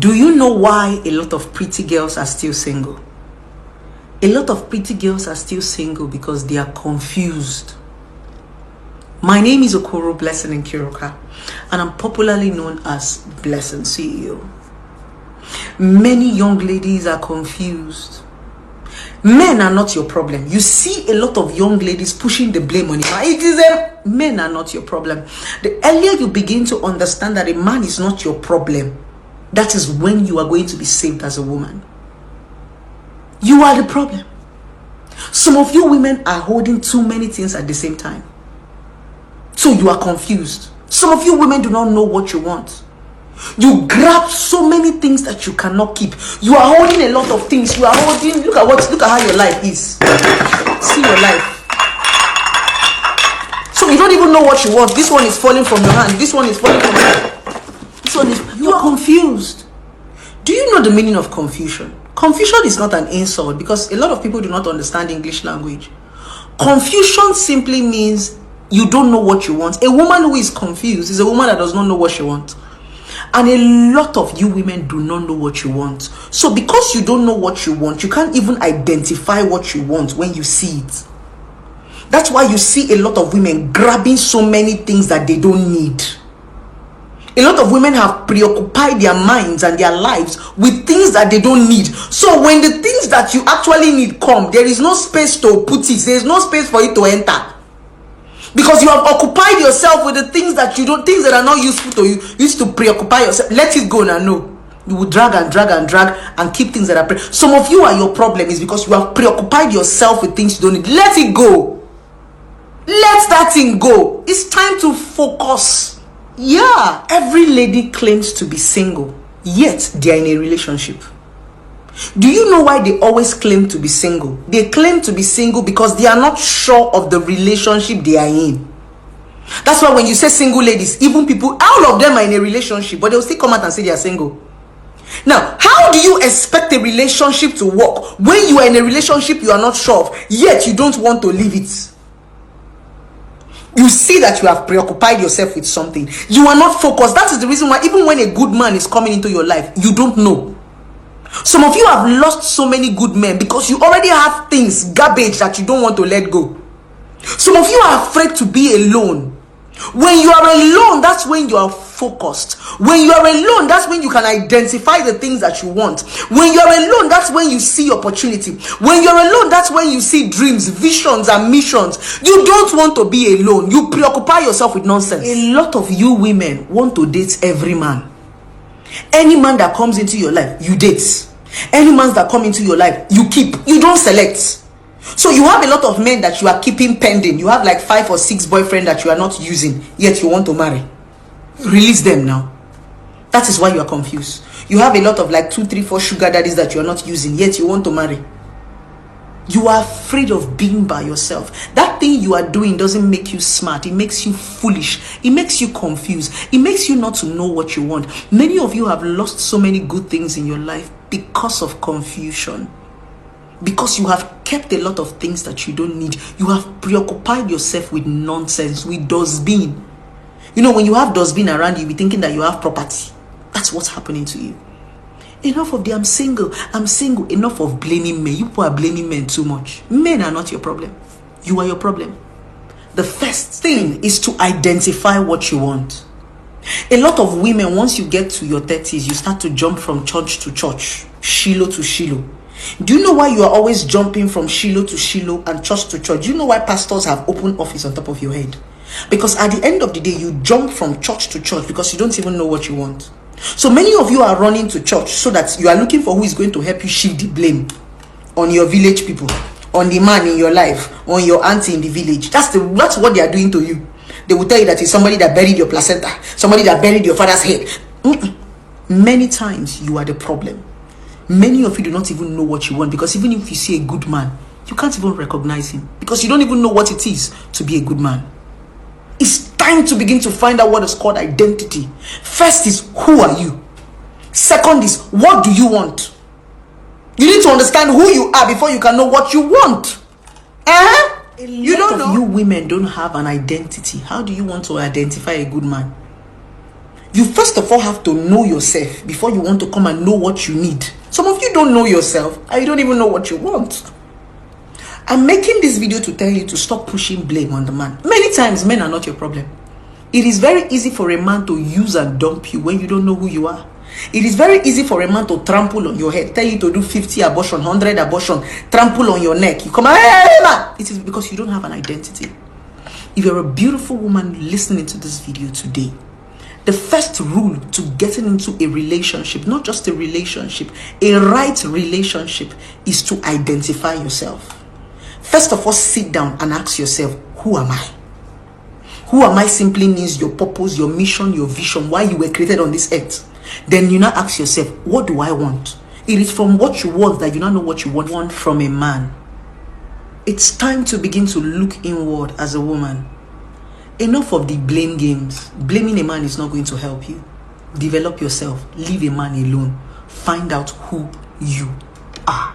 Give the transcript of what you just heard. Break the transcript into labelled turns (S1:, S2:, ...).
S1: Do you know why a lot of pretty girls are still single? A lot of pretty girls are still single because they are confused. My name is Okoro Blessing Nkiruka, and I'm popularly known as Blessing CEO. Many young ladies are confused. Men are not your problem. You see a lot of young ladies pushing the blame on you. Men are not your problem. The earlier you begin to understand that a man is not your problem, that is when you are going to be saved as a woman. You are the problem. Some of you women are holding too many things at the same time. So you are confused. Some of you women do not know what you want. You grab so many things that you cannot keep. You are holding a lot of things. You are holding, look at how your life is. See your life. So you don't even know what you want. This one is falling from your hand. This one is falling from your hand. This one is, you are confused. Do you know the meaning of confusion? Confusion is not an insult because a lot of people do not understand English language. Confusion simply means you don't know what you want. A woman who is confused is a woman that does not know what she wants. And a lot of you women do not know what you want. So because you don't know what you want, you can't even identify what you want when you see it. That's why you see a lot of women grabbing so many things that they don't need. A lot of women have preoccupied their minds and their lives with things that they don't need. So when the things that you actually need come, there is no space to put it. There is no space for it to enter. Because you have occupied yourself with the things that you don't, things that are not useful to you. You used to preoccupy yourself. Let it go now. No. You will drag and keep things that are some of you are your problem is because you have preoccupied yourself with things you don't need. Let it go. Let that thing go. It's time to focus. Yeah, every lady claims to be single, yet they are in a relationship. Do you know why they always claim to be single? They claim to be single because they are not sure of the relationship they are in. That's why when you say single ladies, even people, all of them are in a relationship, but they'll still come out and say they are single. Now, how do you expect a relationship to work when you are in a relationship you are not sure of, yet you don't want to leave it? You see that you have preoccupied yourself with something. You are not focused. That is the reason why even when a good man is coming into your life, you don't know. Some of you have lost so many good men because you already have things, garbage that you don't want to let go. Some of you are afraid to be alone. When you are alone, that's when you are focused. When you are alone, that's when you can identify the things that you want. When you are alone, that's when you see opportunity. When you're alone, that's when you see dreams, visions, and missions. You don't want to be alone. You preoccupy yourself with nonsense. A lot of you women want to date every man. Any man that comes into your life, you date. Any man that come into your life, you keep. You don't select. So you have a lot of men that you are keeping pending. You have like 5 or 6 boyfriends that you are not using, yet you want to marry. Release them now. That is why you are confused. You have a lot of like 2, 3, 4 sugar daddies that you are not using, yet you want to marry. You are afraid of being by yourself. That thing you are doing doesn't make you smart. It makes you foolish. It makes you confused. It makes you not to know what you want. Many of you have lost so many good things in your life because of confusion. Because you have kept a lot of things that you don't need. You have preoccupied yourself with nonsense, with dustbin. You know, when you have dustbin around you, you'll be thinking that you have property. That's what's happening to you. Enough of the I'm single. Enough of blaming men. You people are blaming men too much. Men are not your problem. You are your problem. The first thing is to identify what you want. A lot of women, once you get to your 30s, you start to jump from church to church, Shiloh to Shiloh. Do you know why you are always jumping from Shiloh to Shiloh and church to church? Do you know why pastors have open office on top of your head? Because at the end of the day, you jump from church to church because you don't even know what you want. So many of you are running to church so that you are looking for who is going to help you shift the blame on your village people, on the man in your life, on your auntie in the village. That's what they are doing to you. They will tell you that it's somebody that buried your placenta, somebody that buried your father's head. Many times you are the problem. Many of you do not even know what you want because even if you see a good man, you can't even recognize him because you don't even know what it is to be a good man. It's time to begin to find out what is called identity. First is, who are you? Second is, what do you want? You need to understand who you are before you can know what you want. You don't know. You women don't have an identity. How do you want to identify a good man? You first of all have to know yourself before you want to come and know what you need. Some of you don't know yourself and you don't even know what you want. I'm making this video to tell you to stop pushing blame on the man. Many times men are not your problem. It is very easy for a man to use and dump you when you don't know who you are. It is very easy for a man to trample on your head, tell you to do 50 abortion, 100 abortion, trample on your neck. You come, hey, man. It is because you don't have an identity. If you're a beautiful woman listening to this video today, the first rule to getting into a relationship, not just a relationship, a right relationship, is to identify yourself. First of all, sit down and ask yourself, who am I? Who am I simply means your purpose, your mission, your vision, why you were created on this earth. Then you now ask yourself, what do I want? It is from what you want that you now know what you want from a man. It's time to begin to look inward as a woman. Enough of the blame games. Blaming a man is not going to help you. Develop yourself. Leave a man alone. Find out who you are.